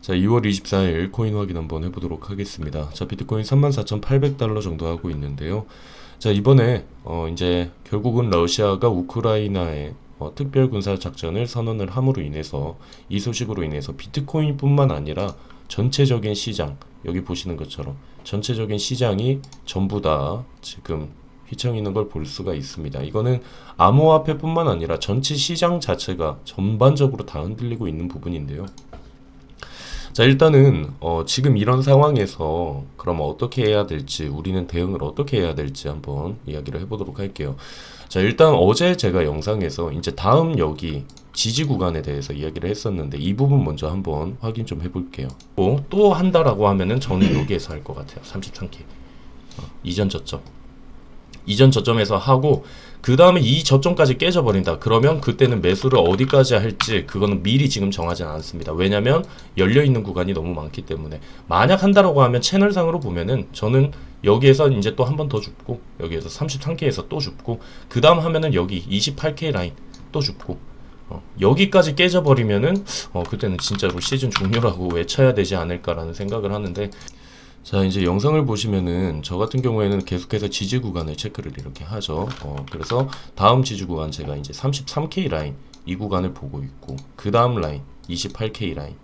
자, 2월 24일 코인 확인 한번 해보도록 하겠습니다. 자, 비트코인 34,800달러 정도 하고 있는데요. 자, 이번에 이제 결국은 러시아가 우크라이나에 특별 군사 작전을 선언을 함으로 인해서 이 소식으로 인해서 비트코인뿐만 아니라 전체적인 시장, 여기 보시는 것처럼 전체적인 시장이 전부 다 지금 휘청이는 걸 볼 수가 있습니다. 이거는 암호화폐뿐만 아니라 전체 시장 자체가 전반적으로 다 흔들리고 있는 부분인데요. 자, 일단은 지금 이런 상황에서 그럼 어떻게 해야 될지, 우리는 대응을 어떻게 해야 될지 한번 이야기를 해보도록 할게요. 자, 일단 어제 제가 영상에서 이제 다음 여기 지지 구간에 대해서 이야기를 했었는데 이 부분 먼저 한번 확인 좀 해볼게요. 또 한다라고 하면은 저는 여기에서 할 것 같아요. 33K 이전 저점에서 하고, 그 다음에 이 저점까지 깨져버린다. 그러면 그때는 매수를 어디까지 할지 그거는 미리 지금 정하지 않습니다. 왜냐면 열려있는 구간이 너무 많기 때문에. 만약 한다라고 하면 채널상으로 보면은 저는 여기에서 이제 또 한 번 더 줍고, 여기에서 33K에서 또 줍고, 그 다음 하면은 여기 28K 라인 또 줍고, 여기까지 깨져버리면은 그때는 진짜로 시즌 종료라고 외쳐야 되지 않을까라는 생각을 하는데, 자, 이제 영상을 보시면은 저 같은 경우에는 계속해서 지지 구간을 체크를 이렇게 하죠. 그래서 다음 지지 구간 제가 이제 33K 라인 이 구간을 보고 있고, 그 다음 라인 28K 라인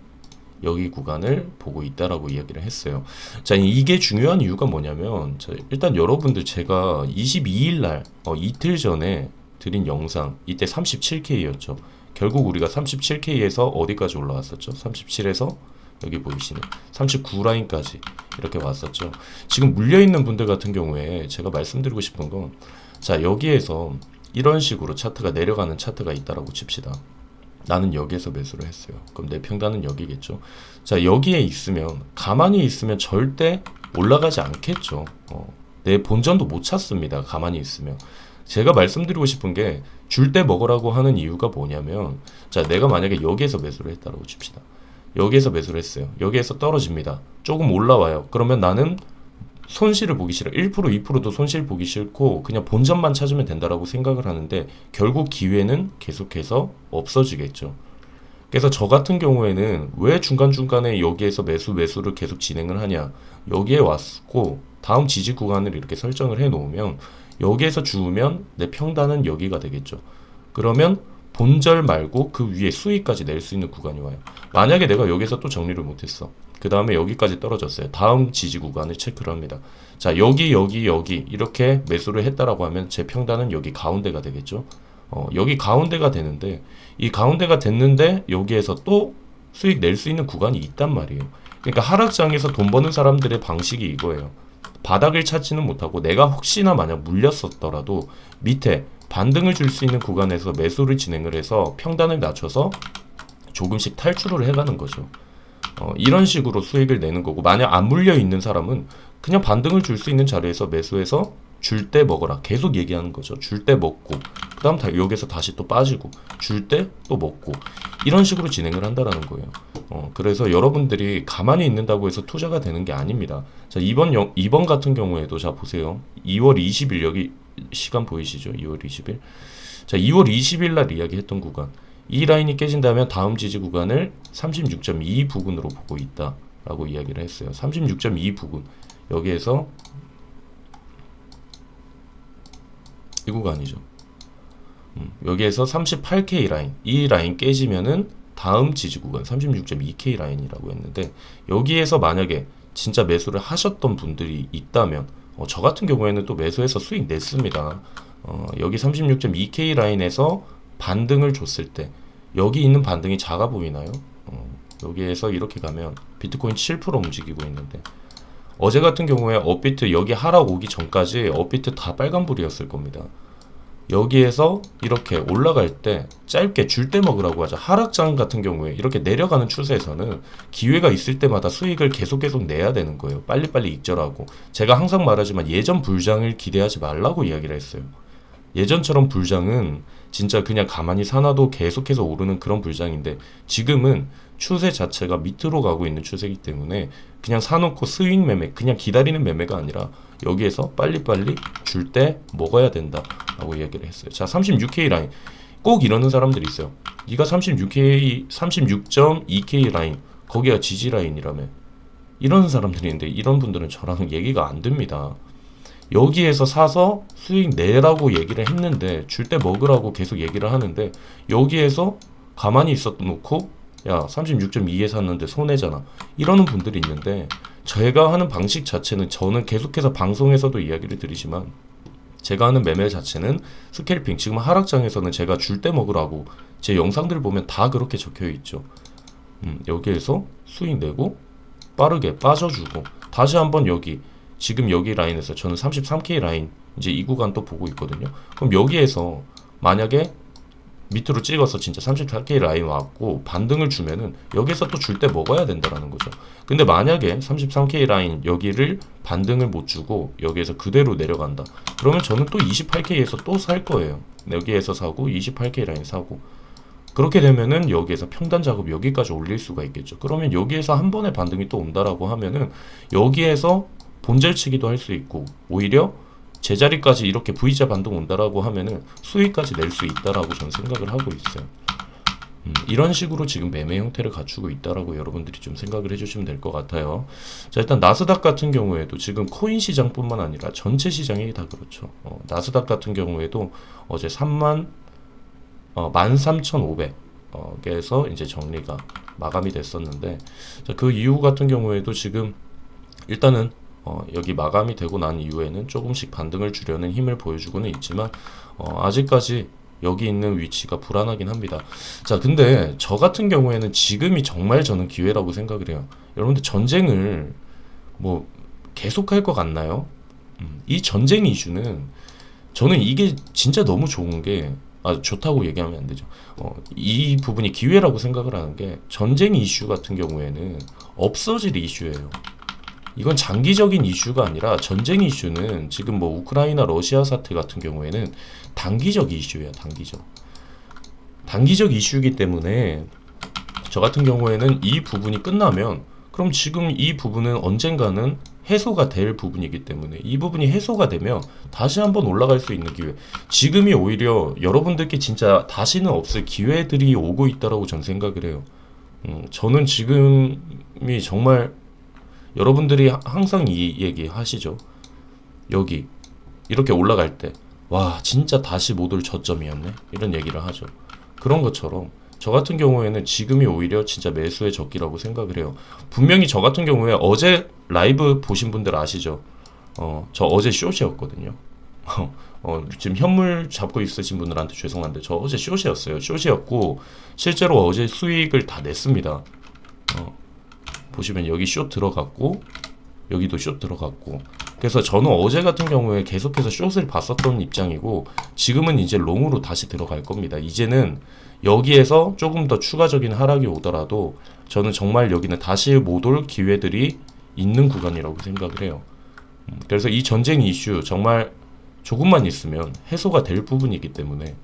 여기 구간을 보고 있다라고 이야기를 했어요. 자, 이게 중요한 이유가 뭐냐면, 일단 여러분들 제가 22일 날 이틀 전에 드린 영상, 이때 37K였죠. 결국 우리가 37K에서 어디까지 올라왔었죠? 37에서 여기 보이시는 39 라인까지 이렇게 왔었죠. 지금 물려있는 분들 같은 경우에 제가 말씀드리고 싶은 건, 자, 여기에서 이런 식으로 차트가 내려가는 차트가 있다라고 칩시다. 나는 여기에서 매수를 했어요. 그럼 내 평단은 여기겠죠. 자, 여기에 있으면, 가만히 있으면 절대 올라가지 않겠죠. 내 본전도 못 찾습니다. 가만히 있으면. 제가 말씀드리고 싶은 게, 줄 때 먹으라고 하는 이유가 뭐냐면, 자, 내가 만약에 여기에서 매수를 했다라고 칩시다. 여기에서 매수를 했어요. 여기에서 떨어집니다. 조금 올라와요. 그러면 나는 손실을 보기 싫어. 1%, 2%도 손실 보기 싫고 그냥 본전만 찾으면 된다라고 생각을 하는데, 결국 기회는 계속해서 없어지겠죠. 그래서 저 같은 경우에는 왜 중간중간에 여기에서 매수를 계속 진행을 하냐. 여기에 왔고 다음 지지 구간을 이렇게 설정을 해 놓으면 여기에서 주우면 내 평단은 여기가 되겠죠. 그러면 본절 말고 그 위에 수익까지 낼 수 있는 구간이 와요. 만약에 내가 여기서 또 정리를 못했어. 그 다음에 여기까지 떨어졌어요. 다음 지지 구간을 체크를 합니다. 자, 여기 이렇게 매수를 했다라고 하면 제 평단은 여기 가운데가 되겠죠. 여기 가운데가 되는데, 이 가운데가 됐는데 여기에서 또 수익 낼 수 있는 구간이 있단 말이에요. 그러니까 하락장에서 돈 버는 사람들의 방식이 이거예요. 바닥을 찾지는 못하고 내가 혹시나 만약 물렸었더라도 밑에 반등을 줄 수 있는 구간에서 매수를 진행을 해서 평단을 낮춰서 조금씩 탈출을 해가는 거죠. 이런 식으로 수익을 내는 거고, 만약 안 물려 있는 사람은 그냥 반등을 줄 수 있는 자리에서 매수해서 줄 때 먹어라 계속 얘기하는 거죠. 줄 때 먹고, 그 다음 여기서 다시 또 빠지고, 줄 때 또 먹고, 이런 식으로 진행을 한다라는 거예요. 그래서 여러분들이 가만히 있는다고 해서 투자가 되는 게 아닙니다. 자, 이번 같은 경우에도 자 보세요. 2월 20일 여기 시간 보이시죠? 2월 20일. 자, 2월 20일 날 이야기했던 구간, 이 라인이 깨진다면 다음 지지 구간을 36.2 부근으로 보고 있다라고 이야기를 했어요. 36.2 부근, 여기에서 이 구간이죠. 여기에서 38K 라인, 이 라인 깨지면은 다음 지지 구간 36.2K 라인이라고 했는데, 여기에서 만약에 진짜 매수를 하셨던 분들이 있다면, 저 같은 경우에는 또 매수해서 수익 냈습니다. 여기 36.2K 라인에서 반등을 줬을 때, 여기 있는 반등이 작아 보이나요? 여기에서 이렇게 가면 비트코인 7% 움직이고 있는데, 어제 같은 경우에 업비트 여기 하락 오기 전까지 업비트 다 빨간불이었을 겁니다. 여기에서 이렇게 올라갈 때 짧게 줄 때 먹으라고 하죠. 하락장 같은 경우에 이렇게 내려가는 추세에서는 기회가 있을 때마다 수익을 계속 내야 되는 거예요. 빨리빨리 익절하고. 제가 항상 말하지만 예전 불장을 기대하지 말라고 이야기를 했어요. 예전처럼 불장은 진짜 그냥 가만히 사놔도 계속해서 오르는 그런 불장인데, 지금은 추세 자체가 밑으로 가고 있는 추세이기 때문에 그냥 사놓고 스윙 매매, 그냥 기다리는 매매가 아니라 여기에서 빨리빨리 줄 때 먹어야 된다라고 이야기를 했어요. 자, 36K 라인. 꼭 이러는 사람들이 있어요. 네가 36K, 36.2K 라인 거기가 지지라인이라며. 이런 사람들이 있는데 이런 분들은 저랑 얘기가 안 됩니다. 여기에서 사서 수익 내라고 얘기를 했는데 줄 때 먹으라고 계속 얘기를 하는데 여기에서 가만히 있어 놓고 야 36.2에 샀는데 손해잖아 이러는 분들이 있는데 제가 하는 방식 자체는 저는 계속해서 방송에서도 이야기를 드리지만 제가 하는 매매 자체는 스캘핑 지금 하락장에서는 제가 줄 때 먹으라고 제 영상들 보면 다 그렇게 적혀 있죠. 여기에서 수익 내고 빠르게 빠져주고 다시 한번 여기 지금 여기 라인에서 저는 33K 라인 이제 이 구간 또 보고 있거든요. 그럼 여기에서 만약에 밑으로 찍어서 진짜 34K 라인 왔고 반등을 주면은 여기서 또 줄 때 먹어야 된다라는 거죠. 근데 만약에 33K 라인 여기를 반등을 못 주고 여기에서 그대로 내려간다. 그러면 저는 또 28K에서 또 살 거예요. 여기에서 사고 28K 라인 사고 그렇게 되면은 여기에서 평단 작업 여기까지 올릴 수가 있겠죠. 그러면 여기에서 한 번의 반등이 또 온다라고 하면은 여기에서 본절치기도 할 수 있고 오히려 제자리까지 이렇게 V자 반등 온다라고 하면은 수익까지 낼 수 있다라고 저는 생각을 하고 있어요. 이런 식으로 지금 매매 형태를 갖추고 있다라고 여러분들이 좀 생각을 해주시면 될 것 같아요. 자, 일단 나스닥 같은 경우에도 지금 코인 시장뿐만 아니라 전체 시장이 다 그렇죠. 나스닥 같은 경우에도 어제 13,500에서 이제 정리가 마감이 됐었는데 자, 그 이후 같은 경우에도 지금 일단은 여기 마감이 되고 난 이후에는 조금씩 반등을 주려는 힘을 보여주고는 있지만 아직까지 여기 있는 위치가 불안하긴 합니다. 자, 근데 저 같은 경우에는 지금이 정말 저는 기회라고 생각을 해요. 여러분들 전쟁을 뭐 계속할 것 같나요? 이 전쟁 이슈는 저는 이게 진짜 너무 좋은 게 좋다고 얘기하면 안 되죠. 이 부분이 기회라고 생각을 하는 게 전쟁 이슈 같은 경우에는 없어질 이슈예요. 이건 장기적인 이슈가 아니라 전쟁 이슈는 지금 뭐 우크라이나 러시아 사태 같은 경우에는 단기적 이슈예요. 단기적 이슈이기 때문에 저 같은 경우에는 이 부분이 끝나면 그럼 지금 이 부분은 언젠가는 해소가 될 부분이기 때문에 이 부분이 해소가 되면 다시 한번 올라갈 수 있는 기회 지금이 오히려 여러분들께 진짜 다시는 없을 기회들이 오고 있다라고 저는 생각을 해요. 저는 지금이 정말 여러분들이 항상 이 얘기 하시죠. 여기 이렇게 올라갈 때 와 진짜 다시 못 올 저점이었네 이런 얘기를 하죠. 그런 것처럼 저 같은 경우에는 지금이 오히려 진짜 매수의 적기라고 생각을 해요. 분명히 저 같은 경우에 어제 라이브 보신 분들 아시죠? 저 어제 숏이었거든요. 지금 현물 잡고 있으신 분들한테 죄송한데 저 어제 숏이었어요. 숏이었고 실제로 어제 수익을 다 냈습니다. 보시면 여기 숏 들어갔고 여기도 숏 들어갔고 그래서 저는 어제 같은 경우에 계속해서 숏을 봤었던 입장이고 지금은 이제 롱으로 다시 들어갈 겁니다. 이제는 여기에서 조금 더 추가적인 하락이 오더라도 저는 정말 여기는 다시 못 올 기회들이 있는 구간이라고 생각을 해요. 그래서 이 전쟁 이슈 정말 조금만 있으면 해소가 될 부분이기 때문에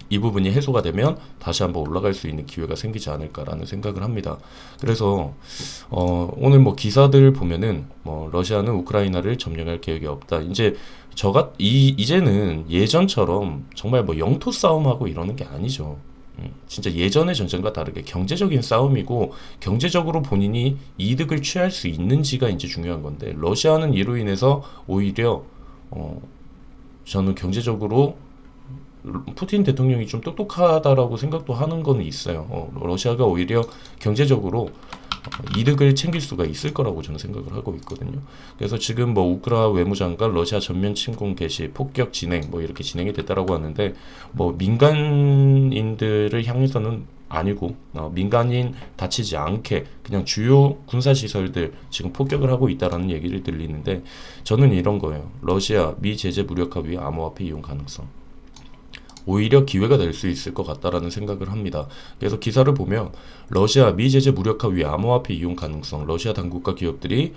이 부분이 해소가 되면 다시 한번 올라갈 수 있는 기회가 생기지 않을까라는 생각을 합니다. 그래서 오늘 뭐 기사들 보면은 뭐 러시아는 우크라이나를 점령할 계획이 없다. 이제 이제는 예전처럼 정말 뭐 영토 싸움하고 이러는 게 아니죠. 진짜 예전의 전쟁과 다르게 경제적인 싸움이고 경제적으로 본인이 이득을 취할 수 있는지가 이제 중요한 건데 러시아는 이로 인해서 오히려 저는 경제적으로 푸틴 대통령이 좀 똑똑하다라고 생각도 하는 거는 있어요. 러시아가 오히려 경제적으로 이득을 챙길 수가 있을 거라고 저는 생각을 하고 있거든요. 그래서 지금 뭐 우크라 외무장관 러시아 전면 침공 개시, 폭격 진행 뭐 이렇게 진행이 됐다라고 하는데 뭐 민간인들을 향해서는 아니고 민간인 다치지 않게 그냥 주요 군사시설들 지금 폭격을 하고 있다라는 얘기를 들리는데 저는 이런 거예요. 러시아 미 제재 무력화 위해 암호화폐 이용 가능성 오히려 기회가 될 수 있을 것 같다라는 생각을 합니다. 그래서 기사를 보면 러시아 미 제재 무력화 위해 암호화폐 이용 가능성 러시아 당국과 기업들이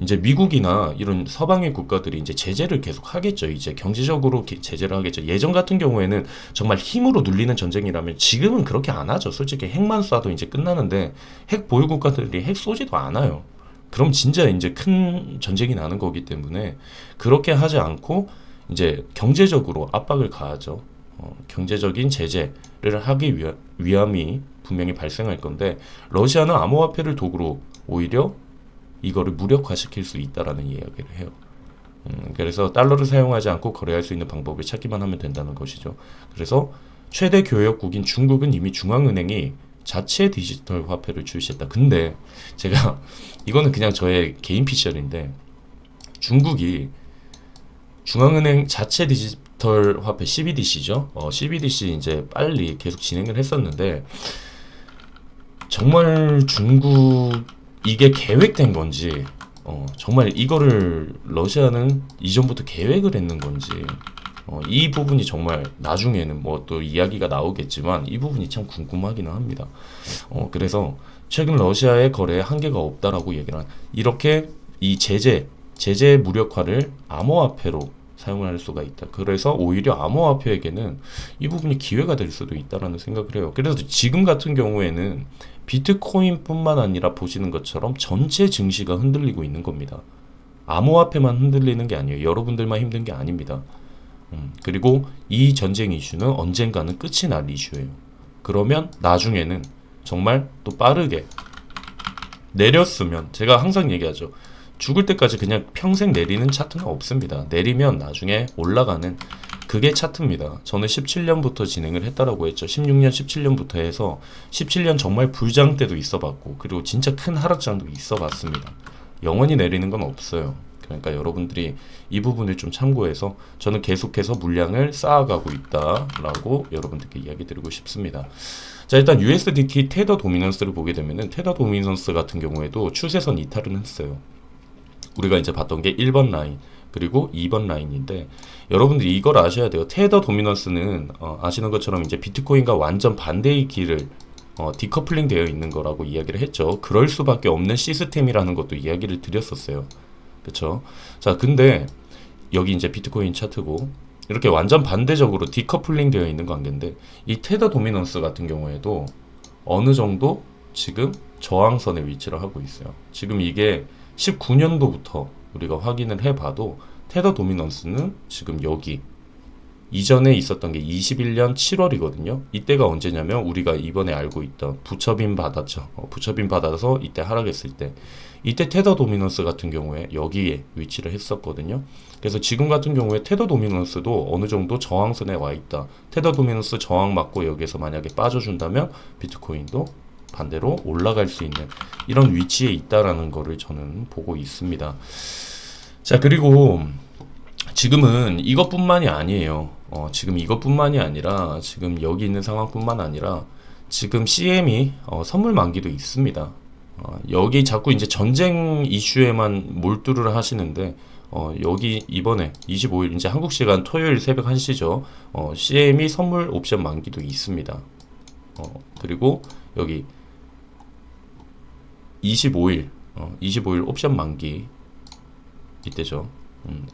이제 미국이나 이런 서방의 국가들이 이제 제재를 계속 하겠죠. 이제 경제적으로 제재를 하겠죠. 예전 같은 경우에는 정말 힘으로 눌리는 전쟁이라면 지금은 그렇게 안 하죠. 솔직히 핵만 쏴도 이제 끝나는데 핵 보유 국가들이 핵 쏘지도 않아요. 그럼 진짜 이제 큰 전쟁이 나는 거기 때문에 그렇게 하지 않고 이제 경제적으로 압박을 가하죠. 경제적인 제재를 하기 위함이 분명히 발생할 건데 러시아는 암호화폐를 도구로 오히려 이거를 무력화시킬 수 있다라는 이야기를 해요. 그래서 달러를 사용하지 않고 거래할 수 있는 방법을 찾기만 하면 된다는 것이죠. 그래서 최대 교역국인 중국은 이미 중앙은행이 자체 디지털 화폐를 출시했다. 근데 제가 이거는 그냥 저의 개인 피셜인데 중국이 중앙은행 자체 디지털 화폐 CBDC죠. CBDC 이제 빨리 계속 진행을 했었는데 정말 중국 이게 계획된 건지 정말 이거를 러시아는 이전부터 계획을 했는 건지 이 부분이 정말 나중에는 뭐 또 이야기가 나오겠지만 이 부분이 참 궁금하기는 합니다. 그래서 최근 러시아의 거래에 한계가 없다라고 얘기를 이렇게 이 제재 무력화를 암호화폐로 사용할 수가 있다. 그래서 오히려 암호화폐에게는 이 부분이 기회가 될 수도 있다라는 생각을 해요. 그래서 지금 같은 경우에는 비트코인뿐만 아니라 보시는 것처럼 전체 증시가 흔들리고 있는 겁니다. 암호화폐만 흔들리는 게 아니에요. 여러분들만 힘든 게 아닙니다. 그리고 이 전쟁 이슈는 언젠가는 끝이 날 이슈예요. 그러면 나중에는 정말 또 빠르게 내렸으면 제가 항상 얘기하죠. 죽을 때까지 그냥 평생 내리는 차트는 없습니다. 내리면 나중에 올라가는 그게 차트입니다. 저는 17년부터 진행을 했다라고 했죠. 16년, 17년부터 해서 17년 정말 불장 때도 있어봤고 그리고 진짜 큰 하락장도 있어봤습니다. 영원히 내리는 건 없어요. 그러니까 여러분들이 이 부분을 좀 참고해서 저는 계속해서 물량을 쌓아가고 있다라고 여러분들께 이야기 드리고 싶습니다. 자, 일단 USDT 테더 도미넌스를 보게 되면은 테더 도미넌스 같은 경우에도 추세선 이탈은 했어요. 우리가 이제 봤던 게 1번 라인 그리고 2번 라인인데 여러분들이 이걸 아셔야 돼요. 테더 도미넌스는 아시는 것처럼 이제 비트코인과 완전 반대의 길을 디커플링 되어 있는 거라고 이야기를 했죠. 그럴 수밖에 없는 시스템이라는 것도 이야기를 드렸었어요. 그쵸? 자, 근데 여기 이제 비트코인 차트고 이렇게 완전 반대적으로 디커플링 되어 있는 관계인데 이 테더 도미넌스 같은 경우에도 어느 정도 지금 저항선에 위치를 하고 있어요. 지금 이게 19년도부터 우리가 확인을 해봐도 테더 도미넌스는 지금 여기 이전에 있었던 게 21년 7월이거든요. 이때가 언제냐면 우리가 이번에 알고 있던 부처빔 받았죠. 부처빔 받아서 이때 하락했을 때 이때 테더 도미넌스 같은 경우에 여기에 위치를 했었거든요. 그래서 지금 같은 경우에 테더 도미넌스도 어느 정도 저항선에 와 있다. 테더 도미넌스 저항 맞고 여기에서 만약에 빠져준다면 비트코인도 반대로 올라갈 수 있는 이런 위치에 있다라는 거를 저는 보고 있습니다. 자, 그리고 지금은 이것뿐만이 아니에요. 지금 이것뿐만이 아니라 지금 여기 있는 상황뿐만 아니라 지금 CM이 선물 만기도 있습니다. 여기 자꾸 이제 전쟁 이슈에만 몰두를 하시는데 여기 이번에 25일 이제 한국 시간 토요일 새벽 1시죠. CM이 선물 옵션 만기도 있습니다. 그리고 여기 25일 옵션 만기 이때죠.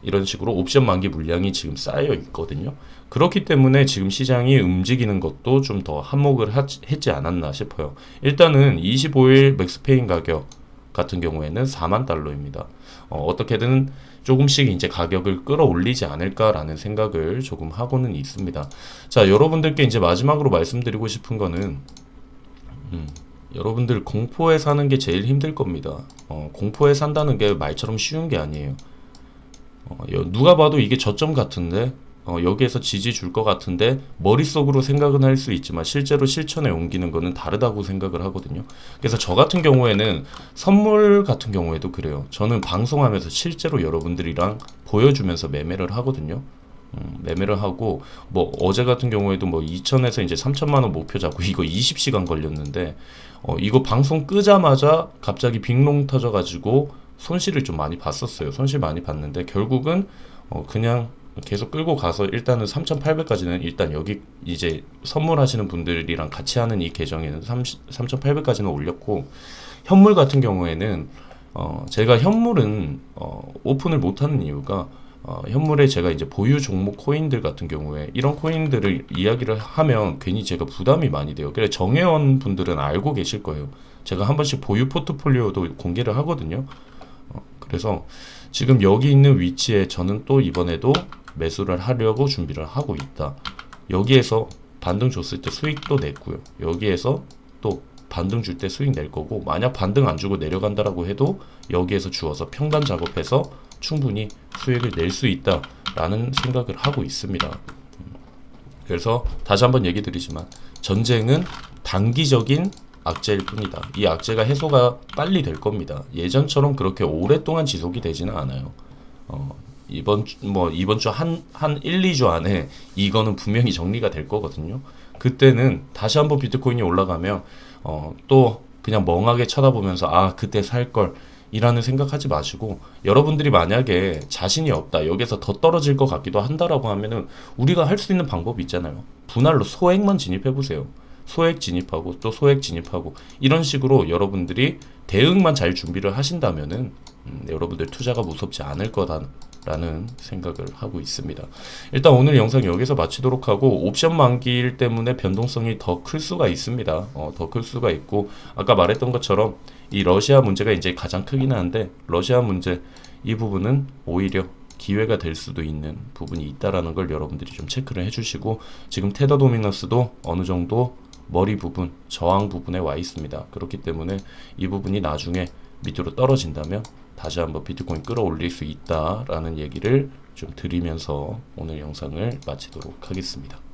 이런 식으로 옵션 만기 물량이 지금 쌓여 있거든요. 그렇기 때문에 지금 시장이 움직이는 것도 좀 더 한몫을 했지 않았나 싶어요. 일단은 25일 맥스페인 가격 같은 경우에는 4만 달러입니다. 어떻게든 조금씩 이제 가격을 끌어올리지 않을까라는 생각을 조금 하고는 있습니다. 자, 여러분들께 이제 마지막으로 말씀드리고 싶은 거는 여러분들 공포에 사는 게 제일 힘들 겁니다. 공포에 산다는 게 말처럼 쉬운 게 아니에요. 누가 봐도 이게 저점 같은데 여기에서 지지 줄 것 같은데 머릿속으로 생각은 할 수 있지만 실제로 실천에 옮기는 거는 다르다고 생각을 하거든요. 그래서 저 같은 경우에는 선물 같은 경우에도 그래요. 저는 방송하면서 실제로 여러분들이랑 보여주면서 매매를 하거든요. 매매를 하고 뭐 어제 같은 경우에도 뭐 2천에서 이제 3천만 원 목표 잡고 이거 20시간 걸렸는데 이거 방송 끄자마자 갑자기 빅롱 터져가지고 손실을 좀 많이 봤었어요. 손실 많이 봤는데 결국은 그냥 계속 끌고 가서 일단은 3,800까지는 일단 여기 이제 선물하시는 분들이랑 같이 하는 이 계정에는 3,800까지는 올렸고 현물 같은 경우에는 제가 현물은 오픈을 못하는 이유가 현물에 제가 이제 보유 종목 코인들 같은 경우에 이런 코인들을 이야기를 하면 괜히 제가 부담이 많이 돼요. 그래서 정회원 분들은 알고 계실 거예요. 제가 한 번씩 보유 포트폴리오도 공개를 하거든요. 그래서 지금 여기 있는 위치에 저는 또 이번에도 매수를 하려고 준비를 하고 있다. 여기에서 반등 줬을 때 수익도 냈고요. 여기에서 또 반등 줄 때 수익 낼 거고, 만약 반등 안 주고 내려간다라고 해도 여기에서 주어서 평단 작업해서 충분히 수익을 낼 수 있다라는 생각을 하고 있습니다. 그래서 다시 한번 얘기 드리지만 전쟁은 단기적인 악재일 뿐이다. 이 악재가 해소가 빨리 될 겁니다. 예전처럼 그렇게 오랫동안 지속이 되지는 않아요. 이번 주 한 1, 2주 안에 이거는 분명히 정리가 될 거거든요. 그때는 다시 한번 비트코인이 올라가면 또 그냥 멍하게 쳐다보면서 아, 그때 살 걸 이라는 생각하지 마시고, 여러분들이 만약에 자신이 없다, 여기서 더 떨어질 것 같기도 한다라고 하면은 우리가 할 수 있는 방법이 있잖아요. 분할로 소액만 진입해 보세요. 소액 진입하고 또 소액 진입하고 이런 식으로 여러분들이 대응만 잘 준비를 하신다면은 여러분들 투자가 무섭지 않을 거다라는 생각을 하고 있습니다. 일단 오늘 영상 여기서 마치도록 하고, 옵션 만기일 때문에 변동성이 더 클 수가 있습니다. 더 클 수가 있고, 아까 말했던 것처럼 이 러시아 문제가 이제 가장 크기는 한데, 러시아 문제 이 부분은 오히려 기회가 될 수도 있는 부분이 있다라는 걸 여러분들이 좀 체크를 해주시고, 지금 테더 도미너스도 어느 정도 머리 부분, 저항 부분에 와 있습니다. 그렇기 때문에 이 부분이 나중에 밑으로 떨어진다면 다시 한번 비트코인 끌어올릴 수 있다라는 얘기를 좀 드리면서 오늘 영상을 마치도록 하겠습니다.